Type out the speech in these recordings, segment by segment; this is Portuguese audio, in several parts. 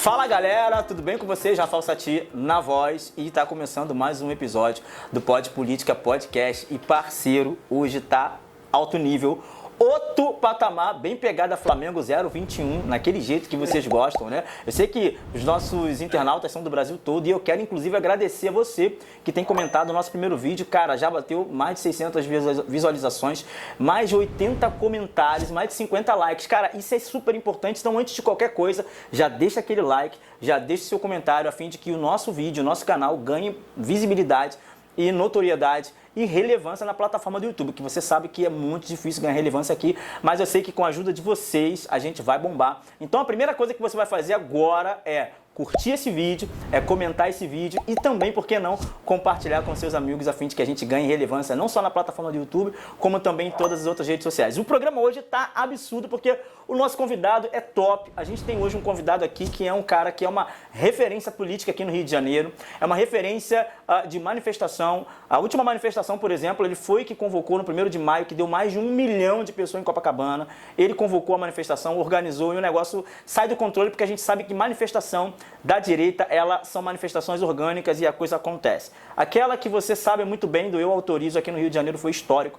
Fala galera, tudo bem com vocês? Rafael Sati na voz e tá começando mais um episódio do Pod Política Podcast e parceiro, hoje tá alto nível, outro patamar, bem pegada Flamengo 021, naquele jeito que vocês gostam, né? Eu sei que os nossos internautas são do Brasil todo e eu quero inclusive agradecer a você que tem comentado o nosso primeiro vídeo. Cara, já bateu mais de 600 visualizações, mais de 80 comentários, mais de 50 likes. Cara, isso é super importante, então antes de qualquer coisa, já deixa aquele like, já deixa seu comentário a fim de que o nosso vídeo, o nosso canal ganhe visibilidade e notoriedade e relevância na plataforma do YouTube, que você sabe que é muito difícil ganhar relevância aqui, mas eu sei que com a ajuda de vocês a gente vai bombar. Então a primeira coisa que você vai fazer agora é curtir esse vídeo, é comentar esse vídeo e também, por que não, compartilhar com seus amigos a fim de que a gente ganhe relevância não só na plataforma do YouTube, como também em todas as outras redes sociais. O programa hoje tá absurdo porque o nosso convidado é top. A gente tem hoje um convidado aqui que é um cara que é uma referência política aqui no Rio de Janeiro, é uma referência de manifestação. A última manifestação, por exemplo, ele foi que convocou no 1º de maio, que deu mais de 1 milhão de pessoas em Copacabana. Ele convocou a manifestação, organizou e o negócio sai do controle porque a gente sabe que manifestação da direita, elas são manifestações orgânicas e a coisa acontece. Aquela que você sabe muito bem do Eu Autorizo aqui no Rio de Janeiro foi histórico.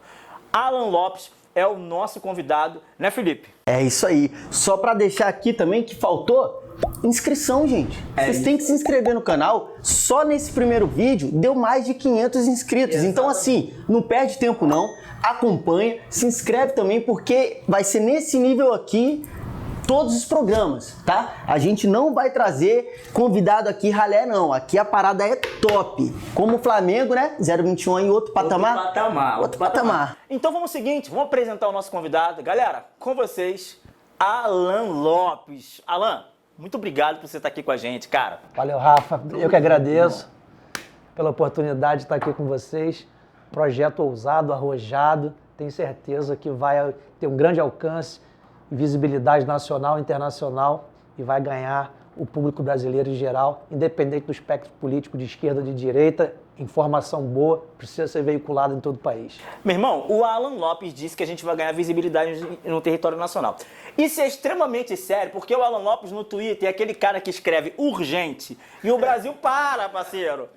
Alan Lopes é o nosso convidado, né, Felipe? É isso aí. Só para deixar aqui também que faltou inscrição, gente. Vocês têm que se inscrever no canal. Só nesse primeiro vídeo deu mais de 500 inscritos. Exatamente. Então assim, não perde tempo não. Acompanha, se inscreve também porque vai ser nesse nível aqui todos os programas, tá? A gente não vai trazer convidado aqui ralé, não. Aqui a parada é top. Como o Flamengo, né? 021 em outro patamar. Outro patamar. Então vamos ao seguinte, vamos apresentar o nosso convidado. Galera, com vocês, Alan Lopes. Alan, muito obrigado por você estar aqui com a gente, cara. Valeu, Rafa. Eu que agradeço pela oportunidade de estar aqui com vocês. Projeto ousado, arrojado. Tenho certeza que vai ter um grande alcance, visibilidade nacional e internacional e vai ganhar o público brasileiro em geral, independente do espectro político de esquerda ou de direita. Informação boa precisa ser veiculada em todo o país. Meu irmão, o Alan Lopes disse que a gente vai ganhar visibilidade no território nacional. Isso é extremamente sério, porque o Alan Lopes no Twitter é aquele cara que escreve urgente e o Brasil para, parceiro.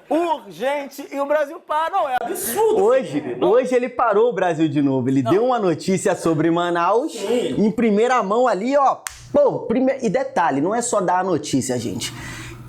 Urgente e o Brasil para. Não, é absurdo. Hoje ele parou o Brasil de novo. Ele deu uma notícia sobre Manaus. Sim. Em primeira mão ali, ó. Pô, e detalhe, não é só dar a notícia, gente.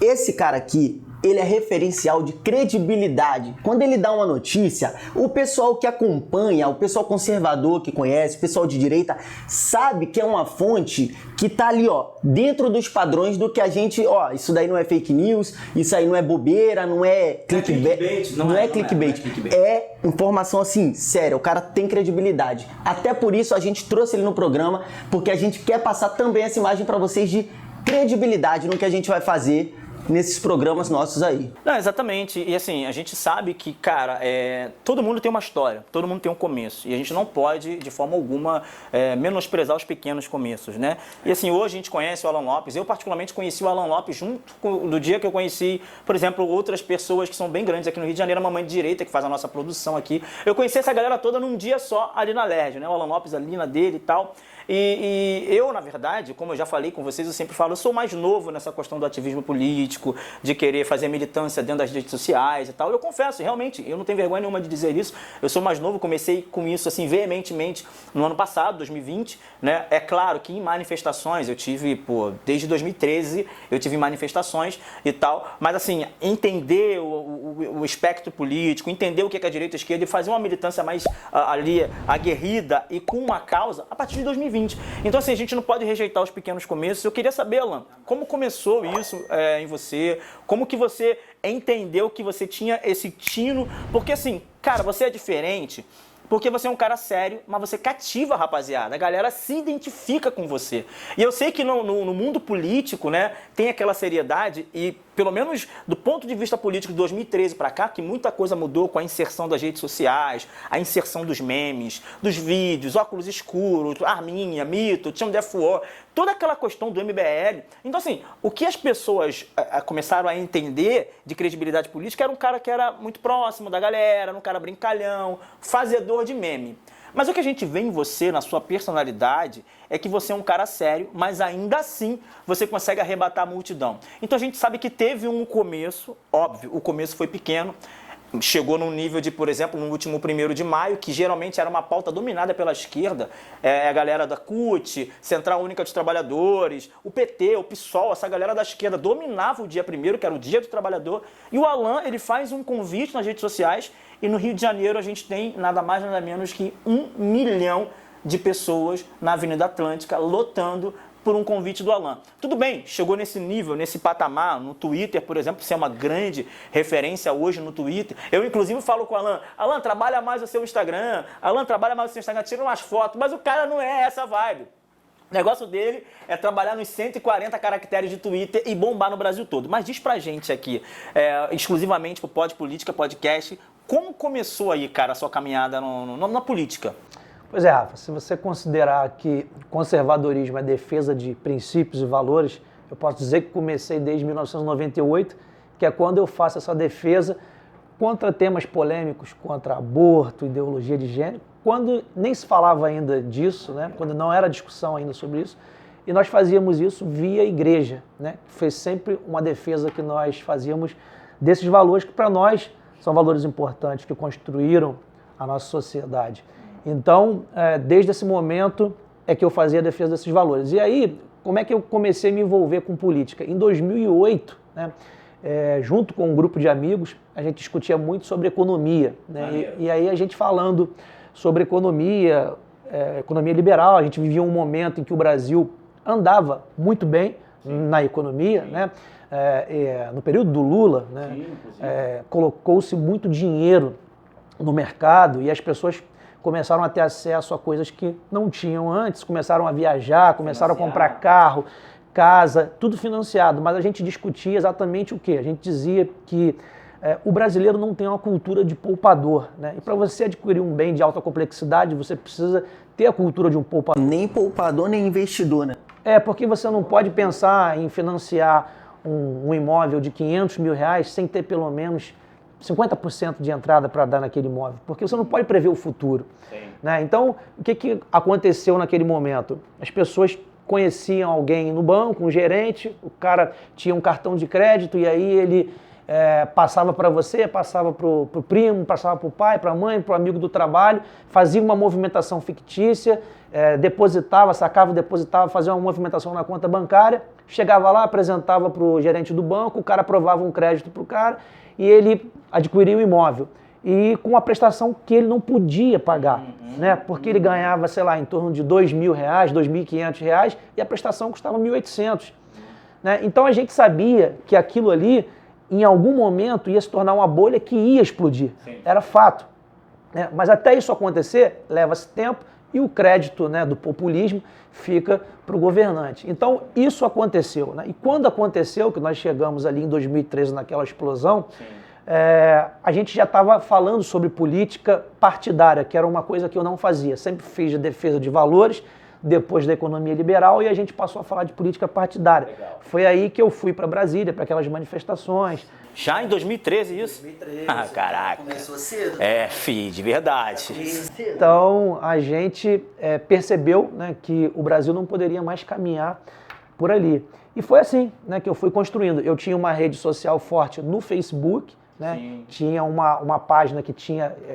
Esse cara aqui, ele é referencial de credibilidade. Quando ele dá uma notícia, o pessoal que acompanha, o pessoal conservador que conhece, o pessoal de direita, sabe que é uma fonte que tá ali, ó, dentro dos padrões do que a gente, ó, isso daí não é fake news, isso aí não é bobeira, não é clickbait, não é clickbait. É informação assim, séria, o cara tem credibilidade. Até por isso a gente trouxe ele no programa, porque a gente quer passar também essa imagem para vocês de credibilidade no que a gente vai fazer nesses programas nossos aí. Não, exatamente. E assim, a gente sabe que, cara, todo mundo tem uma história, todo mundo tem um começo. E a gente não pode, de forma alguma, menosprezar os pequenos começos, né? E assim, hoje a gente conhece o Alan Lopes. Eu, particularmente, conheci o Alan Lopes do dia que eu conheci, por exemplo, outras pessoas que são bem grandes aqui no Rio de Janeiro, a Mamãe de Direita, que faz a nossa produção aqui. Eu conheci essa galera toda num dia só, ali na LERJ, né? O Alan Lopes, a Lina dele e tal. E eu, na verdade, como eu já falei com vocês, eu sempre falo, eu sou mais novo nessa questão do ativismo político, de querer fazer militância dentro das redes sociais e tal. Eu confesso, realmente, eu não tenho vergonha nenhuma de dizer isso. Eu sou mais novo, comecei com isso assim veementemente no ano passado, 2020, né? É claro que em manifestações eu tive, desde 2013 eu tive manifestações e tal, mas assim, entender o espectro político, entender o que é a direita e a esquerda e fazer uma militância mais ali aguerrida e com uma causa a partir de 2020. Então assim, a gente não pode rejeitar os pequenos começos. Eu queria saber, Alan, como começou isso em você? Como que você entendeu que você tinha esse tino? Porque assim, cara, você é diferente porque você é um cara sério, mas você cativa a rapaziada. A galera se identifica com você. E eu sei que no mundo político, né, tem aquela seriedade e, pelo menos do ponto de vista político de 2013 para cá, que muita coisa mudou com a inserção das redes sociais, a inserção dos memes, dos vídeos, óculos escuros, Arminha, Mito, Team Death War, toda aquela questão do MBL. Então, assim, o que as pessoas começaram a entender de credibilidade política era um cara que era muito próximo da galera, um cara brincalhão, fazedor de meme. Mas o que a gente vê em você, na sua personalidade, é que você é um cara sério, mas ainda assim você consegue arrebatar a multidão. Então a gente sabe que teve um começo, óbvio, o começo foi pequeno, chegou num nível de, por exemplo, no último 1º de maio, que geralmente era uma pauta dominada pela esquerda, a galera da CUT, Central Única dos Trabalhadores, o PT, o PSOL, essa galera da esquerda dominava o dia 1º, que era o Dia do Trabalhador, e o Alan, ele faz um convite nas redes sociais, e no Rio de Janeiro a gente tem nada mais, nada menos que 1 milhão de pessoas na Avenida Atlântica, lotando por um convite do Alan. Tudo bem, chegou nesse nível, nesse patamar, no Twitter, por exemplo, você é uma grande referência hoje no Twitter. Eu, inclusive, falo com o Alan, Alan, trabalha mais o seu Instagram, Alan, trabalha mais o seu Instagram, tira umas fotos, mas o cara não é essa vibe. O negócio dele é trabalhar nos 140 caracteres de Twitter e bombar no Brasil todo. Mas diz pra gente aqui, exclusivamente pro Pod Política Podcast, como começou aí, cara, a sua caminhada na política? Pois é, Rafa, se você considerar que conservadorismo é defesa de princípios e valores, eu posso dizer que comecei desde 1998, que é quando eu faço essa defesa contra temas polêmicos, contra aborto, ideologia de gênero, quando nem se falava ainda disso, né? Quando não era discussão ainda sobre isso, e nós fazíamos isso via igreja, né? Foi sempre uma defesa que nós fazíamos desses valores que para nós são valores importantes, que construíram a nossa sociedade. Então, desde esse momento é que eu fazia a defesa desses valores. E aí, como é que eu comecei a me envolver com política? Em 2008, né, junto com um grupo de amigos, a gente discutia muito sobre economia. Né? E aí a gente falando sobre economia, economia liberal, a gente vivia um momento em que o Brasil andava muito bem na economia, né? No período do Lula, né, colocou-se muito dinheiro no mercado e as pessoas começaram a ter acesso a coisas que não tinham antes, começaram a viajar, começaram a comprar carro, casa, tudo financiado. Mas a gente discutia exatamente o quê? A gente dizia que o brasileiro não tem uma cultura de poupador, né? E para você adquirir um bem de alta complexidade, você precisa ter a cultura de um poupador. Nem poupador, nem investidor, né? Porque você não pode pensar em financiar um imóvel de 500 mil reais sem ter pelo menos 50% de entrada para dar naquele imóvel, porque você não pode prever o futuro. Né? Então, o que aconteceu naquele momento? As pessoas conheciam alguém no banco, um gerente, o cara tinha um cartão de crédito e aí ele passava para você, passava para o primo, passava para o pai, para a mãe, para o amigo do trabalho, fazia uma movimentação fictícia, depositava, sacava, depositava, fazia uma movimentação na conta bancária, chegava lá, apresentava para o gerente do banco, o cara aprovava um crédito para o cara, e ele adquiria o imóvel. E com a prestação que ele não podia pagar, né? Porque ele ganhava, sei lá, em torno de R$2.000, R$2.500, e a prestação custava R$1.800. Né? Então a gente sabia que aquilo ali, em algum momento, ia se tornar uma bolha que ia explodir. Sim. Era fato. Né? Mas até isso acontecer, leva-se tempo, e o crédito, né, do populismo fica para o governante. Então, isso aconteceu. Né? E quando aconteceu, que nós chegamos ali em 2013 naquela explosão, a gente já estava falando sobre política partidária, que era uma coisa que eu não fazia. Sempre fiz a defesa de valores, depois da economia liberal, e a gente passou a falar de política partidária. Legal. Foi aí que eu fui para Brasília, para aquelas manifestações. Já em 2013 isso? 2013. Ah, caraca. Começou cedo. De verdade. Então, a gente percebeu, né, que o Brasil não poderia mais caminhar por ali. E foi assim, né, que eu fui construindo. Eu tinha uma rede social forte no Facebook, né? Tinha uma página que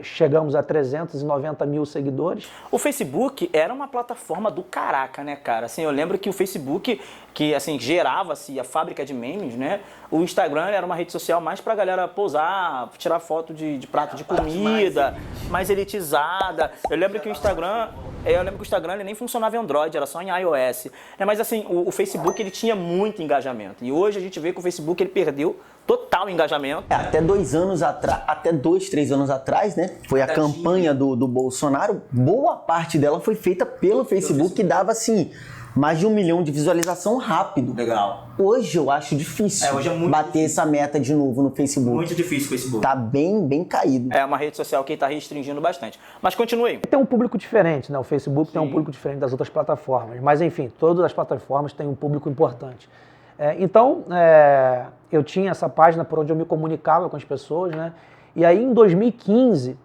chegamos a 390 mil seguidores. O Facebook era uma plataforma do caraca, né, cara? Assim, eu lembro que o Facebook, que assim, gerava-se a fábrica de memes, né? O Instagram era uma rede social mais pra galera pousar, tirar foto de prato de comida, mais elitizada. Eu lembro que o Instagram ele nem funcionava em Android, era só em iOS. Mas assim, o Facebook ele tinha muito engajamento. E hoje a gente vê que o Facebook ele perdeu total engajamento. Até 2 anos atrás, até 2, 3 anos atrás, né? Foi a campanha do Bolsonaro. Boa parte dela foi feita pelo Facebook, que dava assim mais de 1 milhão de visualização rápido. Legal. Hoje eu acho difícil hoje é muito bater difícil. Essa meta de novo no Facebook. Muito difícil o Facebook. Tá bem caído. É uma rede social que está restringindo bastante. Mas continue. Tem um público diferente, né? O Facebook tem um público diferente das outras plataformas. Mas enfim, todas as plataformas têm um público importante. Então, eu tinha essa página por onde eu me comunicava com as pessoas, né? E aí, em 2015,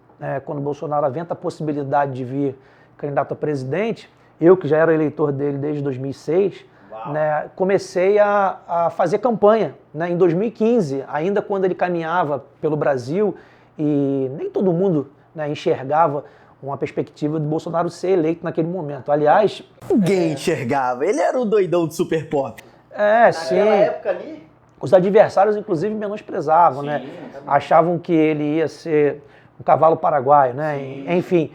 quando o Bolsonaro aventa a possibilidade de vir candidato a presidente, eu que já era eleitor dele desde 2006, né, comecei a fazer campanha, né, em 2015, ainda quando ele caminhava pelo Brasil e nem todo mundo, né, enxergava uma perspectiva do Bolsonaro ser eleito naquele momento. Aliás... Ninguém enxergava. Ele era o doidão do Super Pop. Sim. Naquela época ali... Os adversários, inclusive, menosprezavam, sim, né? Achavam que ele ia ser um cavalo paraguaio, né? Sim. Enfim,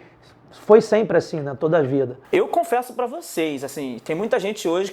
foi sempre assim, né? Toda a vida. Eu confesso pra vocês, assim, tem muita gente hoje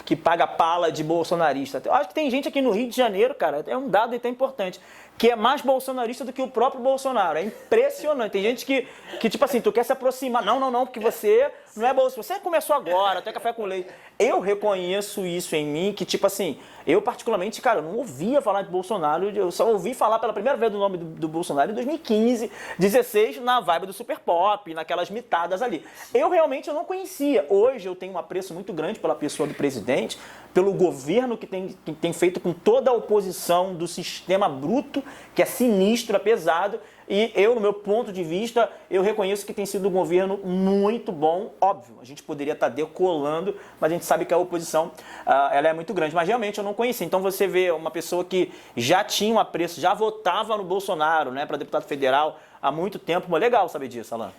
que paga pala de bolsonarista. Eu acho que tem gente aqui no Rio de Janeiro, cara, é um dado até importante, que é mais bolsonarista do que o próprio Bolsonaro. É impressionante. Tem gente que tipo assim, tu quer se aproximar. Não, porque você não é bolsonarista. Você começou agora, até café com leite. Eu reconheço isso em mim, que tipo assim, eu particularmente, cara, eu não ouvia falar de Bolsonaro, eu só ouvi falar pela primeira vez do nome do Bolsonaro em 2015, 16, na vibe do Super Pop, naquelas mitadas ali. Eu realmente não conhecia. Hoje eu tenho um apreço muito grande pela pessoa do presidente, pelo governo que tem feito com toda a oposição do sistema bruto, que é sinistro, é pesado, e eu, no meu ponto de vista, eu reconheço que tem sido um governo muito bom, óbvio, a gente poderia estar decolando, mas a gente sabe que a oposição, ela é muito grande, mas realmente eu não conhecia. Então você vê uma pessoa que já tinha um apreço, já votava no Bolsonaro, né, para deputado federal há muito tempo, legal saber disso, Alan.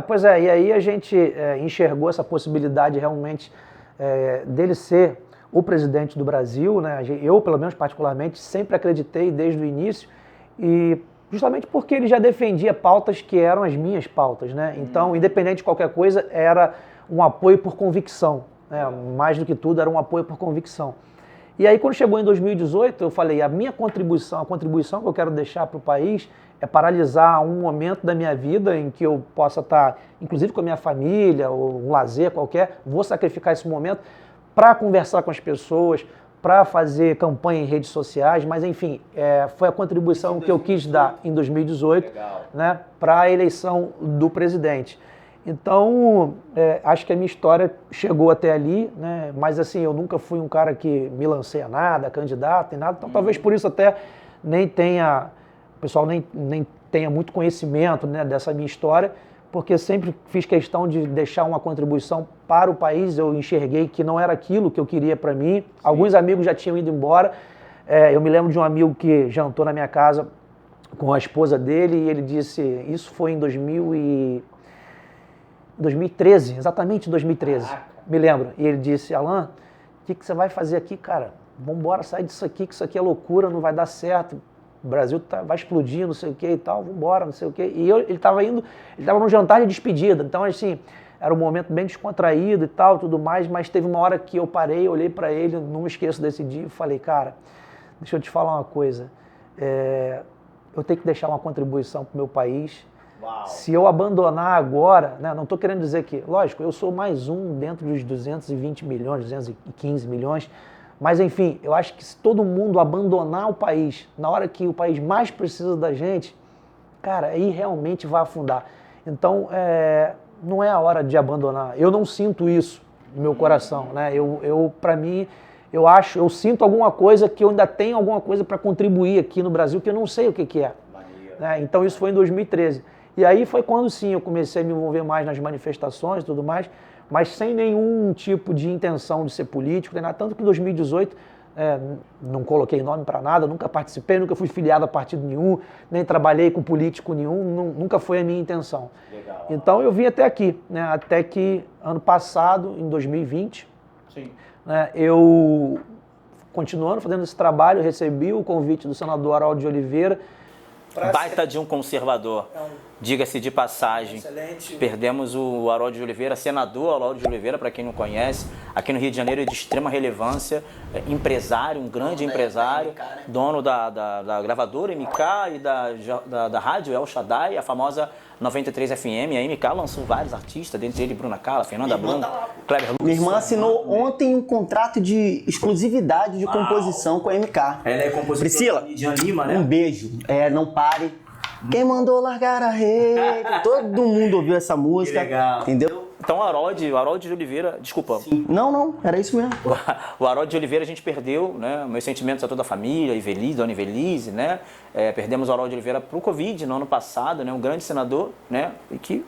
Pois é, e aí a gente enxergou essa possibilidade realmente dele ser o presidente do Brasil, né? Eu, pelo menos particularmente, sempre acreditei desde o início, e justamente porque ele já defendia pautas que eram as minhas pautas, né? Então, independente de qualquer coisa, era um apoio por convicção, né? Mais do que tudo, era um apoio por convicção. E aí, quando chegou em 2018, eu falei, a contribuição que eu quero deixar para o país é paralisar um momento da minha vida em que eu possa estar, inclusive com a minha família, ou um lazer qualquer, vou sacrificar esse momento para conversar com as pessoas, para fazer campanha em redes sociais, mas enfim, foi a contribuição que eu quis dar em 2018, né, para a eleição do presidente. Então, acho que a minha história chegou até ali, né, mas assim, eu nunca fui um cara que me lancei a nada, candidato, nada, então talvez por isso até o pessoal nem tenha muito conhecimento, né, dessa minha história, porque sempre fiz questão de deixar uma contribuição para o país. Eu enxerguei que não era aquilo que eu queria para mim. Sim. Alguns amigos já tinham ido embora. Eu me lembro de um amigo que jantou na minha casa com a esposa dele e ele disse, isso foi em 2013, exatamente em 2013. Caraca. Me lembro. E ele disse, Alan, o que você vai fazer aqui, cara? Vamos embora, sair disso aqui, que isso aqui é loucura, não vai dar certo. O Brasil vai explodir, não sei o que e tal, vambora, não sei o que. E ele estava num jantar de despedida, então assim, era um momento bem descontraído e tal, tudo mais, mas teve uma hora que eu parei, olhei para ele, não me esqueço desse dia, e falei, cara, deixa eu te falar uma coisa, eu tenho que deixar uma contribuição para o meu país. Uau. Se eu abandonar agora, né, não estou querendo dizer que, lógico, eu sou mais um dentro dos 220 milhões, 215 milhões, mas, enfim, eu acho que se todo mundo abandonar o país na hora que o país mais precisa da gente, cara, aí realmente vai afundar. Então, não é a hora de abandonar. Eu não sinto isso no meu coração, né? Para mim, eu sinto alguma coisa que eu ainda tenho alguma coisa para contribuir aqui no Brasil que eu não sei o que é. Né? Então, isso foi em 2013. E aí foi quando, sim, eu comecei a me envolver mais nas manifestações e tudo mais, mas sem nenhum tipo de intenção de ser político, nem nada. Tanto que em 2018 não coloquei nome para nada, nunca participei, nunca fui filiado a partido nenhum, nem trabalhei com político nenhum, nunca foi a minha intenção. Legal. Então eu vim até aqui, né, até que ano passado, em 2020, sim, né, eu, continuando fazendo esse trabalho, recebi o convite do senador Harold de Oliveira. Baita de um conservador. Diga-se de passagem, excelente. Perdemos o Harold de Oliveira, senador Harold de Oliveira, para quem não conhece, aqui no Rio de Janeiro é de extrema relevância, empresário, um grande empresário, MK, né? Dono da gravadora MK e da rádio El Shaddai, a famosa 93 FM. A MK lançou vários artistas, dentre eles Bruna Carla, Fernanda Brum, Kleber Lucas. Minha irmã assinou ontem um contrato de exclusividade de composição com a MK. Ela é compositora. Priscila, de Anima, né? Um beijo. Não pare. Quem mandou largar a rede? Todo mundo ouviu essa música, entendeu? Então o Harold de Oliveira, desculpa. Não, era isso mesmo. O Harold de Oliveira a gente perdeu, né? Meus sentimentos a toda a família, Dona Ivelise, né? Perdemos o Harold de Oliveira pro Covid no ano passado, né? Um grande senador, né? E que...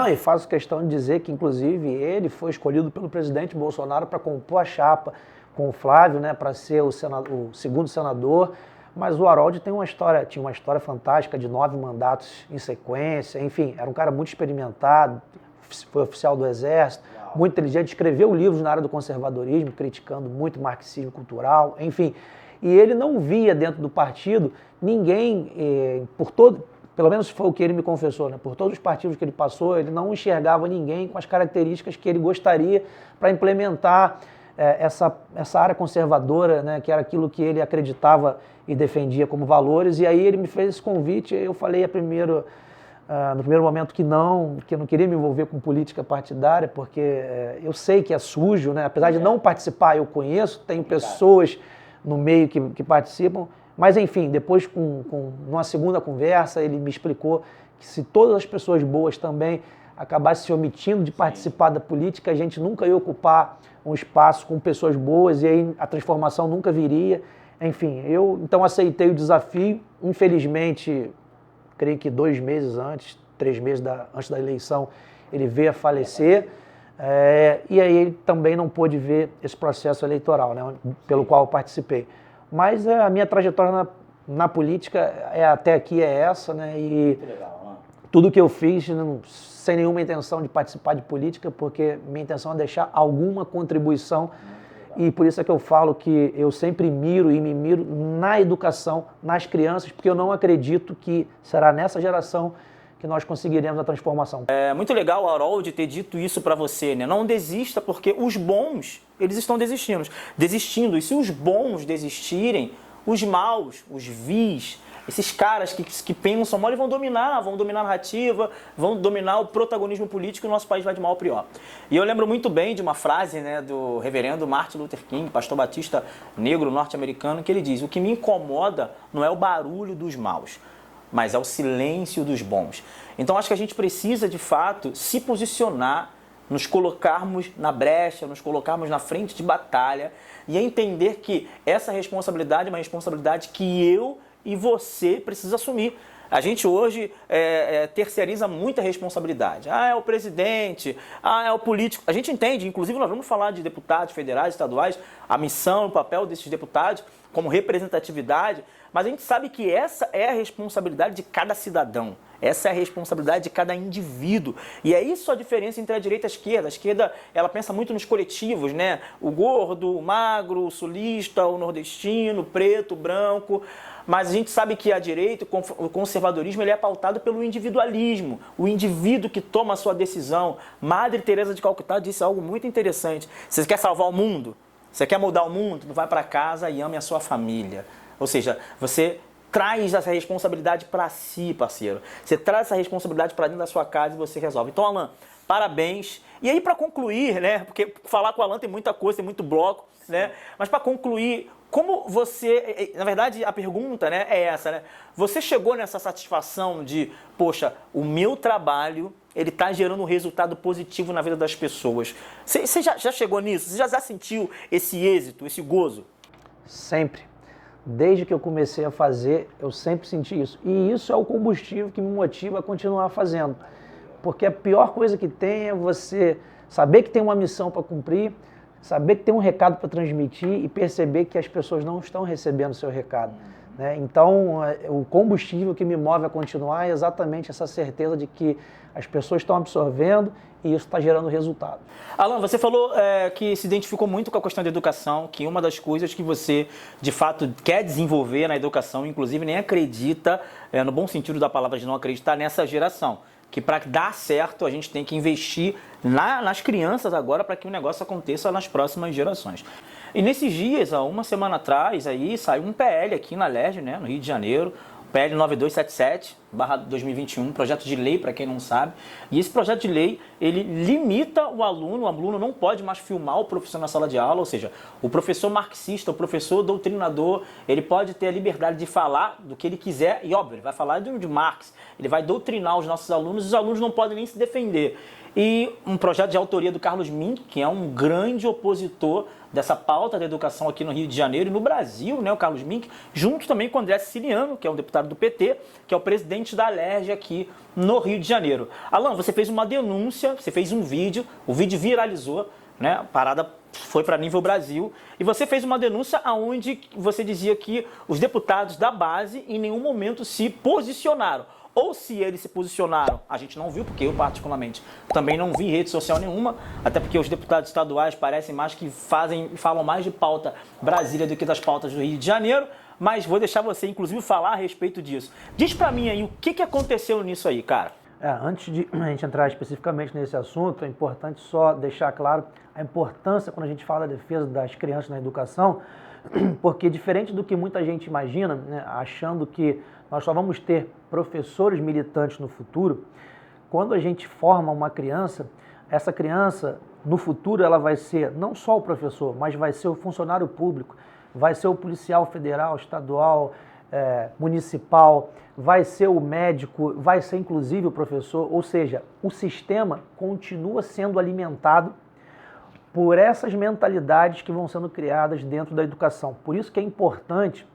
E faço questão de dizer que, inclusive, ele foi escolhido pelo presidente Bolsonaro para compor a chapa com o Flávio, né? Para ser o segundo senador. Mas o Harold tinha uma história fantástica de 9 mandatos em sequência, enfim, era um cara muito experimentado, foi oficial do Exército, muito inteligente, escreveu livros na área do conservadorismo, criticando muito marxismo cultural, enfim. E ele não via dentro do partido ninguém, pelo menos foi o que ele me confessou, né? Por todos os partidos que ele passou, ele não enxergava ninguém com as características que ele gostaria para implementar essa área conservadora, né? Que era aquilo que ele acreditava e defendia como valores. E aí ele me fez esse convite, eu falei no primeiro momento que eu não queria me envolver com política partidária, porque eu sei que é sujo, né? Apesar de não participar, eu conheço, tenho pessoas no meio que participam, mas enfim, depois numa segunda conversa, ele me explicou que se todas as pessoas boas também acabassem se omitindo de participar da política, a gente nunca ia ocupar um espaço com pessoas boas e aí a transformação nunca viria. Enfim, eu então aceitei o desafio, infelizmente, creio que 2 meses antes, 3 meses antes da eleição, ele veio a falecer, e aí ele também não pôde ver esse processo eleitoral, né, pelo qual eu participei. Mas a minha trajetória na política até aqui é essa, né, e tudo que eu fiz sem nenhuma intenção de participar de política, porque minha intenção é deixar alguma contribuição. E por isso é que eu falo que eu sempre me miro na educação, nas crianças, porque eu não acredito que será nessa geração que nós conseguiremos a transformação. É muito legal o Harold ter dito isso para você, né? Não desista, porque os bons, eles estão desistindo. E se os bons desistirem, os maus, os vis, esses caras que pensam mal, eles vão dominar a narrativa, vão dominar o protagonismo político e o nosso país vai de mal a pior. E eu lembro muito bem de uma frase, né, do reverendo Martin Luther King, pastor batista negro norte-americano, que ele diz: o que me incomoda não é o barulho dos maus, mas é o silêncio dos bons. Então acho que a gente precisa, de fato, se posicionar, nos colocarmos na brecha, nos colocarmos na frente de batalha e entender que essa responsabilidade é uma responsabilidade que eu e você precisa assumir. A gente hoje terceiriza muita responsabilidade. É o presidente, é o político. A gente entende, inclusive nós vamos falar de deputados federais, estaduais, a missão, o papel desses deputados como representatividade, mas a gente sabe que essa é a responsabilidade de cada cidadão. Essa é a responsabilidade de cada indivíduo. E é isso a diferença entre a direita e a esquerda. A esquerda, ela pensa muito nos coletivos, né? O gordo, o magro, o sulista, o nordestino, o preto, o branco. Mas a gente sabe que a direita, o conservadorismo, ele é pautado pelo individualismo, o indivíduo que toma a sua decisão. Madre Teresa de Calcutá disse algo muito interessante. Você quer salvar o mundo? Você quer mudar o mundo? Vai para casa e ame a sua família. Ou seja, você traz essa responsabilidade para si, parceiro. Você traz essa responsabilidade para dentro da sua casa e você resolve. Então, Alan, parabéns. E aí, para concluir, né? Porque falar com o Alan tem muita coisa, tem muito bloco, né? Mas para concluir, como você... Na verdade, a pergunta, né, é essa, né? Você chegou nessa satisfação de, poxa, o meu trabalho, ele está gerando um resultado positivo na vida das pessoas. Você já chegou nisso? Você já sentiu esse êxito, esse gozo? Sempre. Desde que eu comecei a fazer, eu sempre senti isso. E isso é o combustível que me motiva a continuar fazendo. Porque a pior coisa que tem é você saber que tem uma missão para cumprir, saber que tem um recado para transmitir e perceber que as pessoas não estão recebendo o seu recado, né? Então, o combustível que me move a continuar é exatamente essa certeza de que as pessoas estão absorvendo e isso está gerando resultado. Alan, você falou que se identificou muito com a questão da educação, que uma das coisas que você, de fato, quer desenvolver na educação, inclusive nem acredita, no bom sentido da palavra de não acreditar, nessa geração. Que para dar certo, a gente tem que investir nas crianças agora para que o negócio aconteça nas próximas gerações. E nesses dias, há uma semana atrás, aí saiu um PL aqui na LERJ, né, no Rio de Janeiro, PL 9277, 2021, projeto de lei, para quem não sabe. E esse projeto de lei, ele limita o aluno não pode mais filmar o professor na sala de aula, ou seja, o professor marxista, o professor doutrinador, ele pode ter a liberdade de falar do que ele quiser, e óbvio, ele vai falar de Marx, ele vai doutrinar os nossos alunos, e os alunos não podem nem se defender. E um projeto de autoria do Carlos Mink, que é um grande opositor dessa pauta da educação aqui no Rio de Janeiro e no Brasil, né, o Carlos Mink, junto também com o André Siciliano, que é um deputado do PT, que é o presidente da Alerj aqui no Rio de Janeiro. Alan, você fez uma denúncia, você fez um vídeo, o vídeo viralizou, né, a parada foi para nível Brasil, e você fez uma denúncia onde você dizia que os deputados da base em nenhum momento se posicionaram. Ou se eles se posicionaram, a gente não viu, porque eu particularmente também não vi rede social nenhuma, até porque os deputados estaduais parecem mais que falam mais de pauta Brasília do que das pautas do Rio de Janeiro, mas vou deixar você, inclusive, falar a respeito disso. Diz pra mim aí, o que aconteceu nisso aí, cara? Antes de a gente entrar especificamente nesse assunto, é importante só deixar claro a importância quando a gente fala da defesa das crianças na educação, porque diferente do que muita gente imagina, né, achando que nós só vamos ter professores militantes no futuro, quando a gente forma uma criança, essa criança, no futuro, ela vai ser não só o professor, mas vai ser o funcionário público, vai ser o policial federal, estadual, municipal, vai ser o médico, vai ser inclusive o professor, ou seja, o sistema continua sendo alimentado por essas mentalidades que vão sendo criadas dentro da educação. Por isso que é importante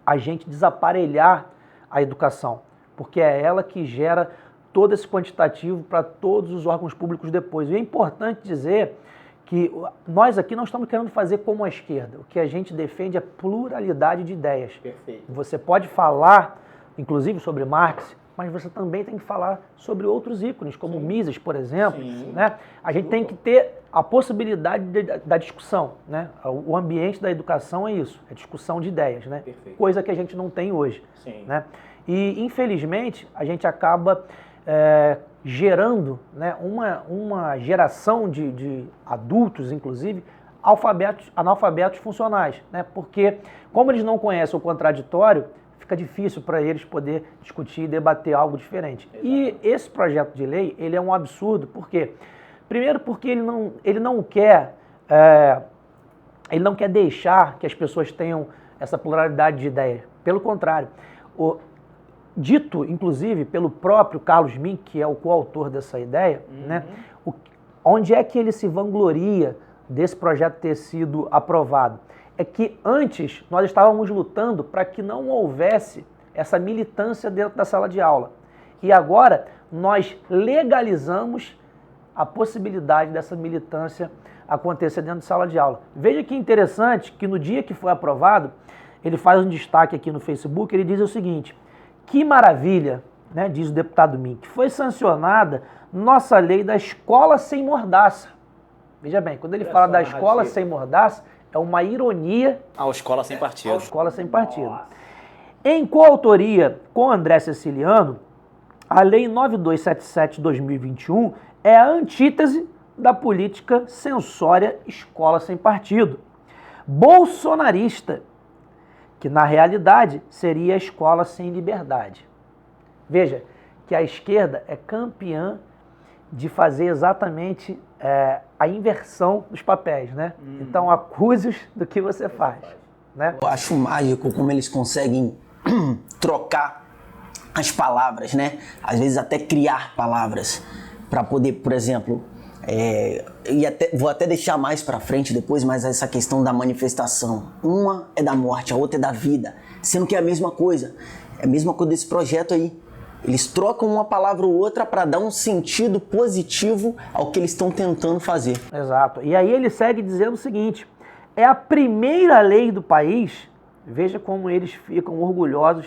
a gente desaparelhar a educação, porque é ela que gera todo esse quantitativo para todos os órgãos públicos depois. E é importante dizer que nós aqui não estamos querendo fazer como a esquerda. O que a gente defende é pluralidade de ideias. Perfeito. Você pode falar, inclusive, sobre Marx, mas você também tem que falar sobre outros ícones, como o Mises, por exemplo. Né? A gente tem que ter a possibilidade da discussão. Né? O ambiente da educação é isso, é discussão de ideias, né? Coisa que a gente não tem hoje. Sim. Né? E, infelizmente, a gente acaba gerando, né, uma geração de adultos, inclusive, analfabetos funcionais. Né? Porque, como eles não conhecem o contraditório, fica difícil para eles poder discutir e debater algo diferente. Exato. E esse projeto de lei, ele é um absurdo, por quê? Primeiro porque ele não quer deixar que as pessoas tenham essa pluralidade de ideias. Pelo contrário, dito, inclusive, pelo próprio Carlos Mink, que é o coautor dessa ideia, né? Onde é que ele se vangloria desse projeto ter sido aprovado? É que antes nós estávamos lutando para que não houvesse essa militância dentro da sala de aula. E agora nós legalizamos a possibilidade dessa militância acontecer dentro de sala de aula. Veja que interessante que no dia que foi aprovado, ele faz um destaque aqui no Facebook, ele diz o seguinte: que maravilha, né, diz o deputado Mink, foi sancionada nossa lei da escola sem mordaça. Veja bem, quando ele fala da escola sem mordaça, é uma ironia. A escola sem partido. A escola sem partido. Em coautoria com André Siciliano, a Lei 9277/2021 é a antítese da política censória escola sem partido. Bolsonarista, que na realidade seria a escola sem liberdade. Veja que a esquerda é campeã de fazer exatamente a inversão dos papéis, né? Então acuse-os do que você faz, né? Eu acho mágico como eles conseguem trocar as palavras, né? Às vezes até criar palavras para poder, por exemplo, vou até deixar mais para frente depois, mas essa questão da manifestação. Uma é da morte, a outra é da vida, sendo que é a mesma coisa. É a mesma coisa desse projeto aí. Eles trocam uma palavra ou outra para dar um sentido positivo ao que eles estão tentando fazer. Exato. E aí ele segue dizendo o seguinte: é a primeira lei do país, veja como eles ficam orgulhosos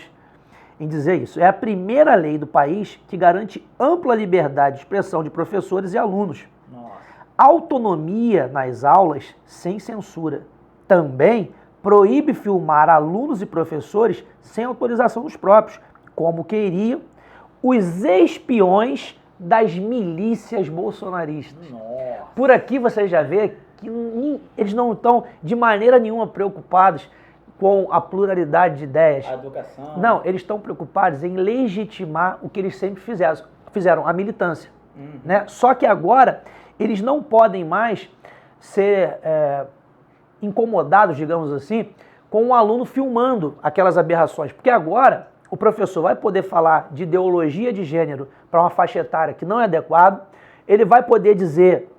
em dizer isso, é a primeira lei do país que garante ampla liberdade de expressão de professores e alunos. Nossa. Autonomia nas aulas sem censura. Também proíbe filmar alunos e professores sem autorização dos próprios, como queriam os espiões das milícias bolsonaristas. Nossa. Por aqui você já vê que eles não estão de maneira nenhuma preocupados com a pluralidade de ideias. A educação. Não, eles estão preocupados em legitimar o que eles sempre fizeram, a militância. Né? Só que agora eles não podem mais ser incomodados, digamos assim, com o aluno filmando aquelas aberrações. Porque agora o professor vai poder falar de ideologia de gênero para uma faixa etária que não é adequado, ele vai poder dizer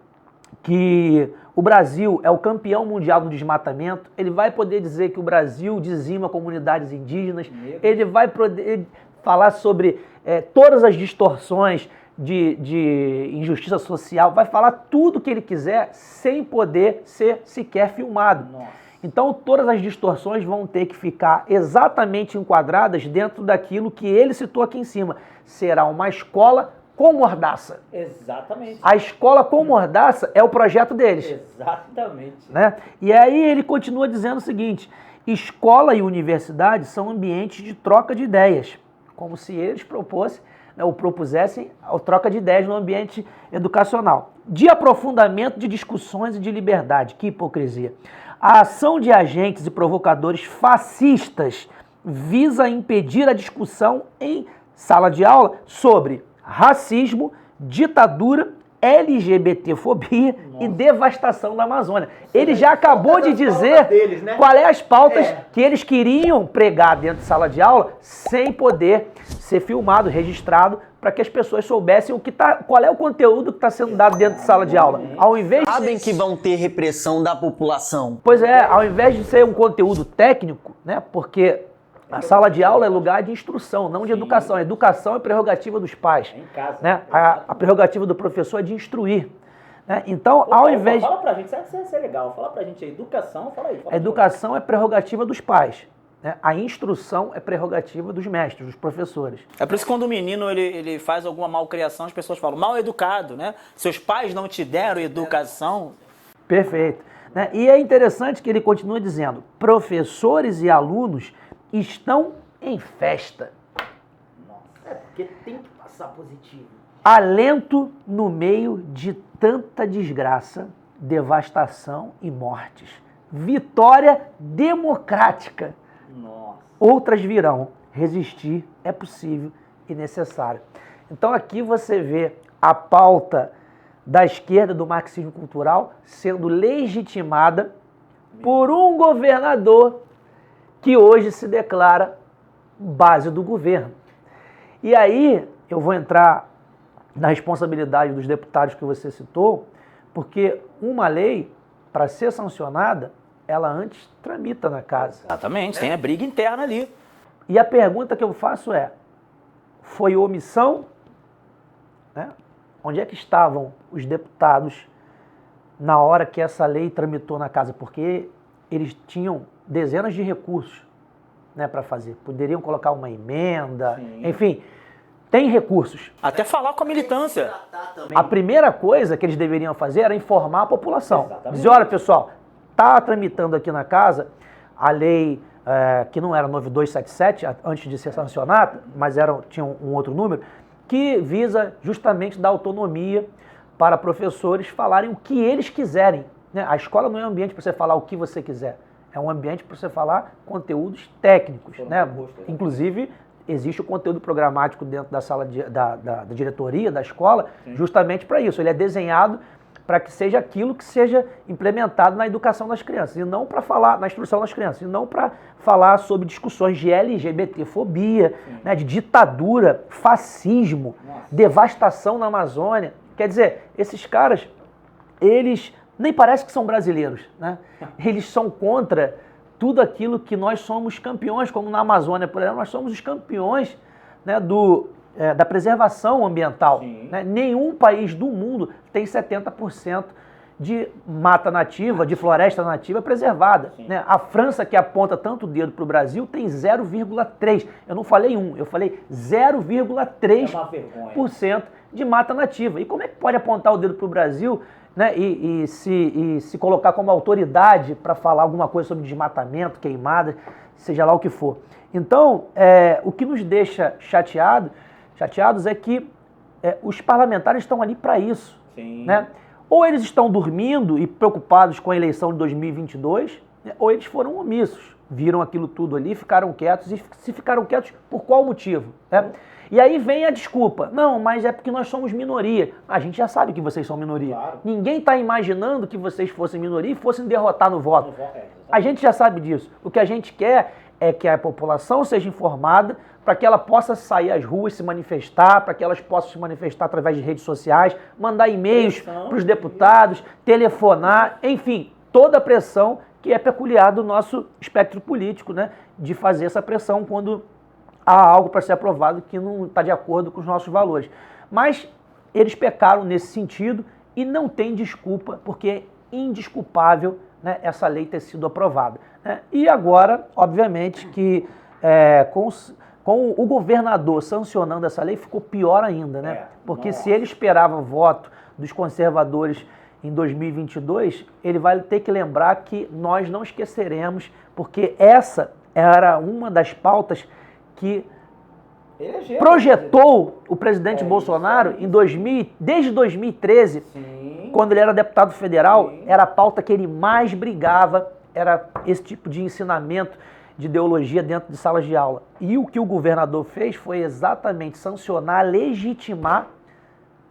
que o Brasil é o campeão mundial do desmatamento, ele vai poder dizer que o Brasil dizima comunidades indígenas, ele vai poder falar sobre todas as distorções de injustiça social, vai falar tudo o que ele quiser sem poder ser sequer filmado. Nossa. Então todas as distorções vão ter que ficar exatamente enquadradas dentro daquilo que ele citou aqui em cima. Será uma escola com mordaça. Exatamente. A escola com mordaça é o projeto deles. Exatamente. Né? E aí ele continua dizendo o seguinte: escola e universidade são ambientes de troca de ideias, como se eles propusessem a troca de ideias no ambiente educacional. De aprofundamento de discussões e de liberdade. Que hipocrisia. A ação de agentes e provocadores fascistas visa impedir a discussão em sala de aula sobre racismo, ditadura, LGBTfobia e devastação da Amazônia. Ele já acabou de dizer quais as pautas que eles queriam pregar dentro de sala de aula sem poder ser filmado, registrado, para que as pessoas soubessem qual é o conteúdo que está sendo dado dentro de sala de aula. Ao invés de Sabem que vão ter repressão da população. Pois é, ao invés de ser um conteúdo técnico, né? Porque a sala de aula é lugar de instrução, não de educação. A educação é prerrogativa dos pais. É em casa. Né? A prerrogativa do professor é de instruir. Né? Então, ao invés... Fala pra gente, sabe que isso é legal. Fala pra gente a educação, fala aí. A educação é prerrogativa dos pais. Né? A instrução é prerrogativa dos mestres, dos professores. É por isso que quando o menino ele faz alguma malcriação, as pessoas falam, mal educado, né? Seus pais não te deram educação. Perfeito. Né? E é interessante que ele continua dizendo, professores e alunos estão em festa. Nossa, porque tem que passar positivo. Alento no meio de tanta desgraça, devastação e mortes. Vitória democrática. Nossa. Outras virão. Resistir é possível e necessário. Então aqui você vê a pauta da esquerda do marxismo cultural sendo legitimada por um governador que hoje se declara base do governo. E aí eu vou entrar na responsabilidade dos deputados que você citou, porque uma lei, para ser sancionada, ela antes tramita na casa. Exatamente, tem a briga interna ali. E a pergunta que eu faço é, foi omissão? Né? Onde é que estavam os deputados na hora que essa lei tramitou na casa? Porque eles tinham dezenas de recursos, né, para fazer. Poderiam colocar uma emenda, enfim, tem recursos. Até falar com a militância. A primeira coisa que eles deveriam fazer era informar a população. Exatamente. Dizer, olha pessoal, está tramitando aqui na casa a lei que não era 9277, antes de ser sancionada, mas tinha um outro número, que visa justamente dar autonomia para professores falarem o que eles quiserem. Né? A escola não é um ambiente para você falar o que você quiser. É um ambiente para você falar conteúdos técnicos. Né? Inclusive, existe o conteúdo programático dentro da sala da diretoria, da escola, justamente para isso. Ele é desenhado para que seja aquilo que seja implementado na educação das crianças, e não para falar, na instrução das crianças, e não para falar sobre discussões de LGBTfobia, né, de ditadura, fascismo, devastação na Amazônia. Quer dizer, esses caras, eles nem parece que são brasileiros, né? Eles são contra tudo aquilo que nós somos campeões, como na Amazônia, por exemplo, nós somos os campeões, né, da preservação ambiental. Né? Nenhum país do mundo tem 70% de mata nativa, de floresta nativa preservada. Né? A França, que aponta tanto o dedo para o Brasil, tem 0,3%. Eu não falei 1%, eu falei 0,3% de mata nativa. E como é que pode apontar o dedo para o Brasil, né, e se colocar como autoridade para falar alguma coisa sobre desmatamento, queimada, seja lá o que for? Então, o que nos deixa chateados é que os parlamentares estão ali para isso. Né? Ou eles estão dormindo e preocupados com a eleição de 2022, ou eles foram omissos, viram aquilo tudo ali, ficaram quietos, e se ficaram quietos, por qual motivo? Né? E aí vem a desculpa, não, mas é porque nós somos minoria. A gente já sabe que vocês são minoria. Claro. Ninguém está imaginando que vocês fossem minoria e fossem derrotar no voto. A gente já sabe disso. O que a gente quer é que a população seja informada para que ela possa sair às ruas, se manifestar, para que elas possam se manifestar através de redes sociais, mandar e-mails para os deputados, telefonar, enfim, toda a pressão que é peculiar do nosso espectro político, né? De fazer essa pressão quando há algo para ser aprovado que não está de acordo com os nossos valores. Mas eles pecaram nesse sentido e não tem desculpa, porque é indesculpável, né, essa lei ter sido aprovada. Né? E agora, obviamente, que com o governador sancionando essa lei, ficou pior ainda, né? Porque se ele esperava voto dos conservadores em 2022, ele vai ter que lembrar que nós não esqueceremos, porque essa era uma das pautas que projetou o presidente Bolsonaro desde 2013, quando ele era deputado federal, era a pauta que ele mais brigava, era esse tipo de ensinamento de ideologia dentro de salas de aula. E o que o governador fez foi exatamente sancionar, legitimar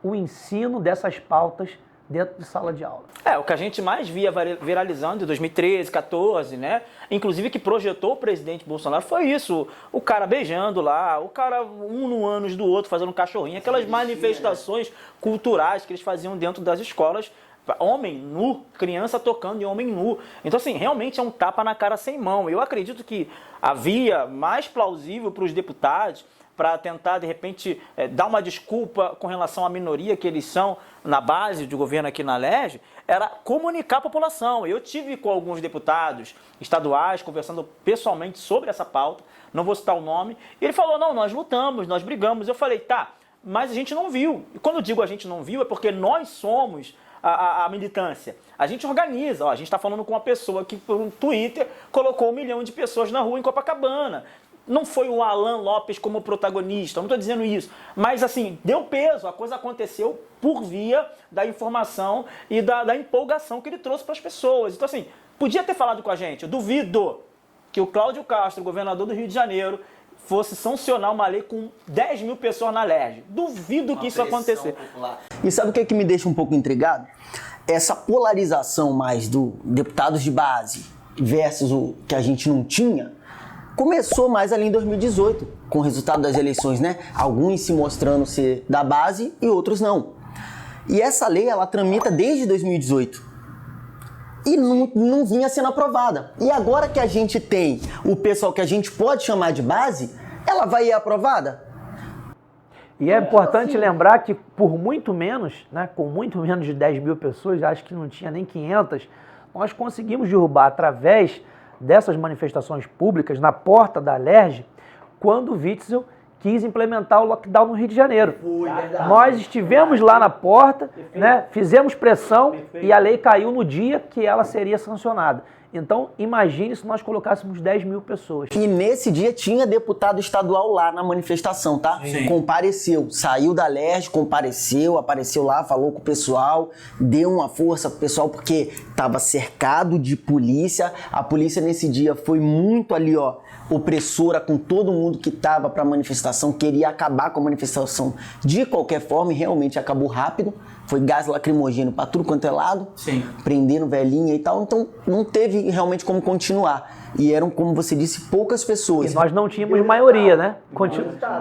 o ensino dessas pautas dentro de sala de aula. O que a gente mais via viralizando em 2013, 14, né? Inclusive que projetou o presidente Bolsonaro foi isso. O cara beijando lá, o cara um no ânus do outro, fazendo cachorrinho, aquelas manifestações culturais que eles faziam dentro das escolas. Homem nu, criança tocando em homem nu. Então, assim, realmente é um tapa na cara sem mão. Eu acredito que a via mais plausível para os deputados, para tentar, de repente, dar uma desculpa com relação à minoria que eles são na base do governo aqui na LERJ, era comunicar a população. Eu tive com alguns deputados estaduais conversando pessoalmente sobre essa pauta, não vou citar o nome, e ele falou, não, nós lutamos, nós brigamos. Eu falei, tá, mas a gente não viu. E quando eu digo a gente não viu, é porque nós somos a militância. A gente organiza. Ó, a gente está falando com uma pessoa que, por um Twitter, colocou 1 milhão de pessoas na rua em Copacabana. Não foi o Alan Lopes como protagonista, não estou dizendo isso. Mas, assim, deu peso. A coisa aconteceu por via da informação e da empolgação que ele trouxe para as pessoas. Então, assim, podia ter falado com a gente. Eu duvido que o Cláudio Castro, governador do Rio de Janeiro, fosse sancionar uma lei com 10 mil pessoas na LERJ. Duvido que isso acontecer. E sabe o que me deixa um pouco intrigado? Essa polarização mais do deputados de base versus o que a gente não tinha, começou mais ali em 2018, com o resultado das eleições, né? Alguns se mostrando ser da base e outros não. E essa lei, ela tramita desde 2018. E não vinha sendo aprovada. E agora que a gente tem o pessoal que a gente pode chamar de base, ela vai ir aprovada? E é importante lembrar que por muito menos, né, com muito menos de 10 mil pessoas, acho que não tinha nem 500, nós conseguimos derrubar através dessas manifestações públicas na porta da LERJ, quando o Witzel quis implementar o lockdown no Rio de Janeiro. Nós estivemos lá na porta, né, fizemos pressão e a lei caiu no dia que ela seria sancionada. Então, imagine se nós colocássemos 10 mil pessoas. E nesse dia tinha deputado estadual lá na manifestação, tá? Sim. Compareceu, saiu da LERJ, compareceu, apareceu lá, falou com o pessoal, deu uma força pro pessoal porque estava cercado de polícia. A polícia nesse dia foi muito ali, ó, opressora com todo mundo que estava para a manifestação, queria acabar com a manifestação de qualquer forma e realmente acabou rápido. Foi gás lacrimogêneo para tudo quanto é lado, prendendo velhinha e tal, então não teve realmente como continuar. E eram, como você disse, poucas pessoas. E nós não tínhamos maioria, né?